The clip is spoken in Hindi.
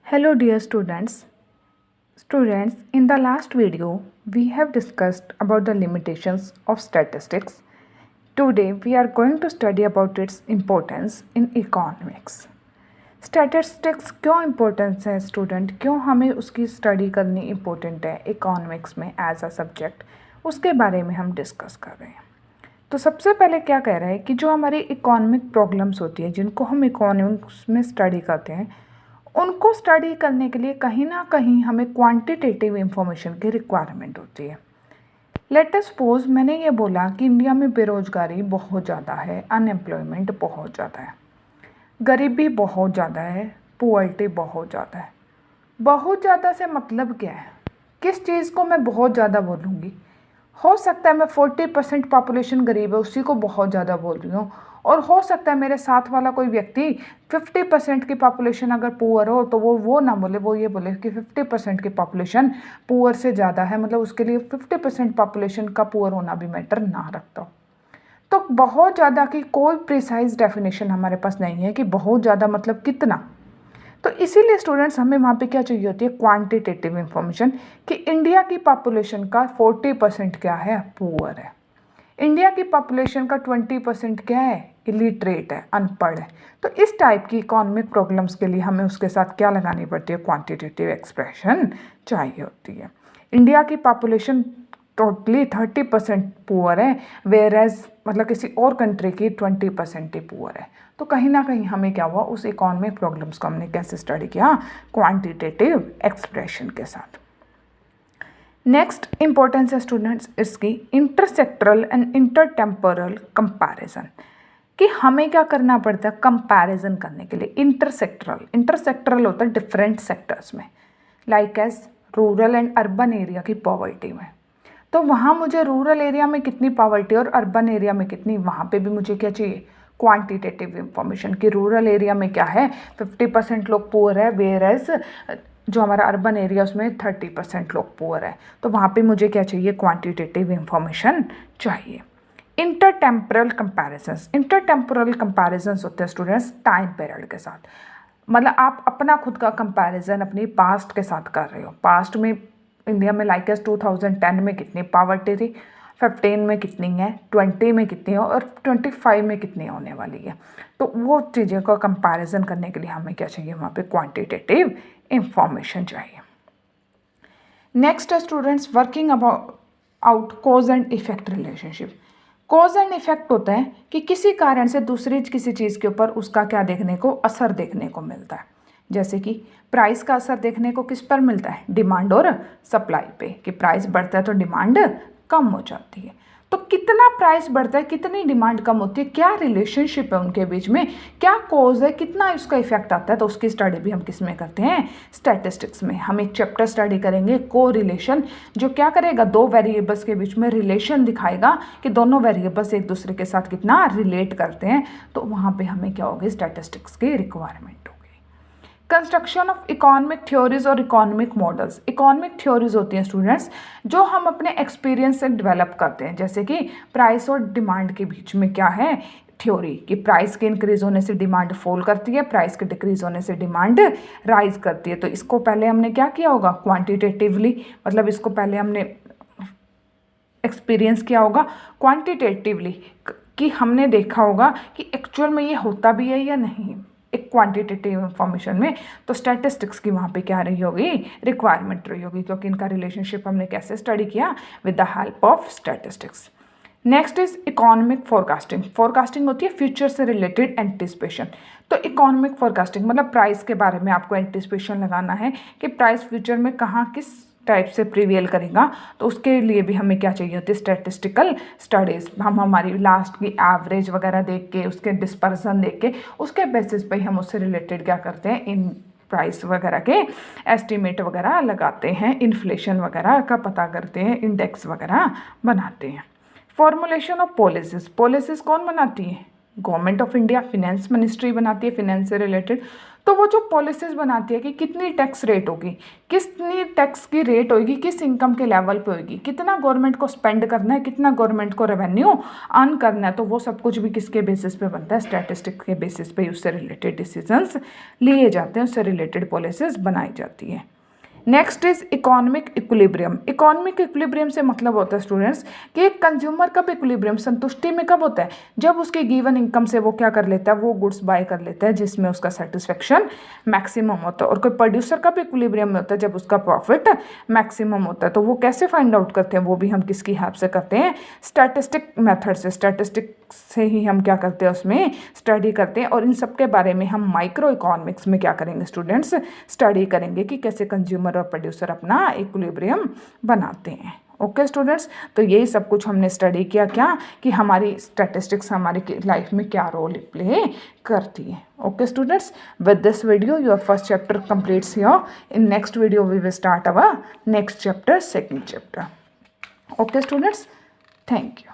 Hello dear students. Students, in the last video, we have discussed about the limitations of statistics. Today, we are going to study about its importance in economics. Statistics क्यों इम्पोर्टेंस है स्टूडेंट, क्यों हमें उसकी स्टडी करनी इम्पोर्टेंट है इकोनॉमिक्स में एज अ सब्जेक्ट, उसके बारे में हम डिस्कस कर रहे हैं। तो सबसे पहले क्या कह रहे हैं कि जो हमारी इकोनॉमिक प्रॉब्लम्स होती है जिनको हम इकोनॉमिक्स में स्टडी करते हैं, उनको स्टडी करने के लिए कहीं ना कहीं हमें क्वांटिटेटिव इंफॉर्मेशन की रिक्वायरमेंट होती है। लेट अस सपोज मैंने ये बोला कि इंडिया में बेरोजगारी बहुत ज़्यादा है, अनएम्प्लॉयमेंट बहुत ज़्यादा है, गरीबी बहुत ज़्यादा है, पुअर्टी बहुत ज़्यादा है। बहुत ज़्यादा से मतलब क्या है, किस चीज़ को मैं बहुत ज़्यादा बोलूँगी? हो सकता है मैं 40% पॉपुलेशन गरीब है उसी को बहुत ज़्यादा बोल रही हूँ, और हो सकता है मेरे साथ वाला कोई व्यक्ति 50% की पॉपुलेशन अगर पुअर हो तो वो ना बोले, वो ये बोले कि 50% की पॉपुलेशन पुअर से ज़्यादा है, मतलब उसके लिए 50% पॉपुलेशन का पुअर होना भी मैटर ना रखता हो। तो बहुत ज़्यादा की कोई प्रिसाइज डेफिनेशन हमारे पास नहीं है कि बहुत ज़्यादा मतलब कितना। तो इसीलिए स्टूडेंट्स हमें वहाँ पे क्या चाहिए होती है, क्वांटिटेटिव इंफॉर्मेशन कि इंडिया की पॉपुलेशन का 40% क्या है, पुअर है। इंडिया की पॉपुलेशन का 20% क्या है, इलिटरेट है, अनपढ़ है। तो इस टाइप की इकोनॉमिक प्रॉब्लम्स के लिए हमें उसके साथ क्या लगानी पड़ती है, क्वांटिटेटिव एक्सप्रेशन चाहिए होती है। इंडिया की पॉपुलेशन टोटली 30% पुअर है, वेयर एज मतलब किसी और कंट्री की 20% ही पुअर है। तो कहीं ना कहीं हमें क्या हुआ, उस इकोनॉमिक प्रॉब्लम्स को हमने कैसे स्टडी किया, क्वांटिटेटिव एक्सप्रेशन के साथ। नेक्स्ट इंपॉर्टेंस है स्टूडेंट्स इसकी इंटरसेक्टरल एंड इंटरटेम्पोरल कंपैरिजन, कि हमें क्या करना पड़ता है कंपैरिजन करने के लिए। इंटरसेक्टरल होता है डिफरेंट सेक्टर्स में, like as rural and urban area की पॉवर्टी में। तो वहाँ मुझे रूरल एरिया में कितनी पॉवर्टी और अर्बन एरिया में कितनी, वहाँ पे भी मुझे क्या चाहिए, क्वांटिटेटिव इंफॉर्मेशन कि रूरल एरिया में क्या है 50% लोग पुअर है, वेयर एज जो हमारा अर्बन एरिया उसमें 30% लोग पुअर है। तो वहाँ पे मुझे क्या चाहिए, क्वांटिटेटिव इंफॉर्मेशन चाहिए। इंटरटेम्पोरल कंपैरिजन्स होते हैं स्टूडेंट्स टाइम पीरियड के साथ, मतलब आप अपना खुद का कंपैरिजन अपनी पास्ट के साथ कर रहे हो। पास्ट में इंडिया में लाइक एस 2010 में कितनी पॉवर्टी थी, 15 में कितनी है, 20 में कितनी है और 25 में कितनी होने वाली है। तो वो चीज़ों का कंपैरिजन करने के लिए हमें क्या चाहिए, वहाँ पे क्वांटिटेटिव इंफॉर्मेशन चाहिए। नेक्स्ट है students working out cause and effect relationship. Cause and effect होता है कि किसी कारण से दूसरी किसी चीज़ के ऊपर उसका क्या देखने को, असर देखने को मिलता है। जैसे कि प्राइस का असर देखने को किस पर मिलता है, डिमांड और सप्लाई पे, कि प्राइस बढ़ता है तो डिमांड कम हो जाती है। तो कितना प्राइस बढ़ता है, कितनी डिमांड कम होती है, क्या रिलेशनशिप है उनके बीच में, क्या कॉज है, कितना उसका इफेक्ट आता है, तो उसकी स्टडी भी हम किस में करते हैं, स्टैटिस्टिक्स में। हम एक चैप्टर स्टडी करेंगे को रिलेशन, जो क्या करेगा, दो वेरिएबल्स के बीच में रिलेशन दिखाएगा कि दोनों वेरिएबल्स एक दूसरे के साथ कितना रिलेट करते हैं। तो वहाँ पे हमें क्या होगी, स्टैटिस्टिक्स की रिक्वायरमेंट होगी। कंस्ट्रक्शन ऑफ इकोनॉमिक थ्योरीज और इकोनॉमिक मॉडल्स। इकोनॉमिक थ्योरीज होती हैं स्टूडेंट्स जो हम अपने एक्सपीरियंस से डेवलप करते हैं, जैसे कि प्राइस और डिमांड के बीच में क्या है थ्योरी, कि प्राइस के इंक्रीज होने से डिमांड फॉल करती है, प्राइस के डिक्रीज होने से डिमांड राइज करती है। तो इसको पहले हमने क्या किया होगा, क्वांटिटेटिवली, मतलब इसको पहले हमने एक्सपीरियंस किया होगा क्वांटिटेटिवली, कि हमने देखा होगा कि एक्चुअल में ये होता भी है या नहीं, एक क्वांटिटेटिव इंफॉर्मेशन में। तो स्टैटिस्टिक्स की वहाँ पे क्या रही होगी, रिक्वायरमेंट रही होगी, क्योंकि इनका रिलेशनशिप हमने कैसे स्टडी किया, with the help of statistics. Next is economic forecasting. Forecasting होती है फ्यूचर से रिलेटेड एंटिसिपेशन। तो इकोनॉमिक फोरकास्टिंग मतलब प्राइस के बारे में आपको एंटिसिपेशन लगाना है कि प्राइस फ्यूचर में कहाँ किस टाइप से प्रिवेल करेगा। तो उसके लिए भी हमें क्या चाहिए होती है, स्टैटिस्टिकल स्टडीज़। हम हमारी लास्ट की एवरेज वगैरह देख के, उसके डिस्पर्सन देख के, उसके बेसिस पे हम उससे रिलेटेड क्या करते हैं, इन प्राइस वगैरह के एस्टिमेट वगैरह लगाते हैं, इन्फ्लेशन वगैरह का पता करते हैं, इंडेक्स वगैरह बनाते हैं। Formulation of policies. पॉलिसीज कौन बनाती है, government of India finance ministry बनाती है फिनेंस से रिलेटेड। तो वो जो पॉलिसीज बनाती है कि कितनी टैक्स रेट होगी, कितनी टैक्स की रेट होगी, किस इनकम के लेवल पे होगी, कितना गवर्नमेंट को स्पेंड करना है, कितना गवर्नमेंट को रेवेन्यू अर्न करना है, तो वो सब कुछ भी किसके बेसिस पे बनता है, स्टैटिस्टिक्स के बेसिस पे उससे रिलेटेड डिसीजंस लिए जाते हैं, उससे रिलेटेड पॉलिसीज बनाई जाती है। Next is economic equilibrium. Economic equilibrium से मतलब होता है स्टूडेंट्स कि एक कंज्यूमर कब इक्विलिब्रियम संतुष्टि में कब होता है, जब उसके गिवन इनकम से वो क्या कर लेता है, वो गुड्स बाय कर लेता है जिसमें उसका सेटिस्फेक्शन मैक्सिमम होता है। और कोई प्रोड्यूसर कब इक्विलिब्रियम में होता है, जब उसका प्रॉफिट मैक्सिमम होता है। तो वो कैसे फाइंड आउट करते हैं, वो भी हम किसकी हेल्प से करते हैं, स्टैटिस्टिक मेथड से। स्टैटिस्टिक से ही हम क्या करते हैं, उसमें स्टडी करते हैं। और इन सब के बारे में हम माइक्रो इकोनॉमिक्स में क्या करेंगे स्टूडेंट्स, स्टडी करेंगे कि कैसे कंज्यूमर और प्रोड्यूसर अपना इक्विलिब्रियम बनाते हैं। ओके स्टूडेंट्स, तो यही सब कुछ हमने स्टडी किया क्या कि हमारी स्टैटिस्टिक्स हमारी लाइफ में क्या रोल प्ले करती है। Okay students, with this video your first chapter completes here. In next video we will start our next chapter, second chapter. Okay students, thank you.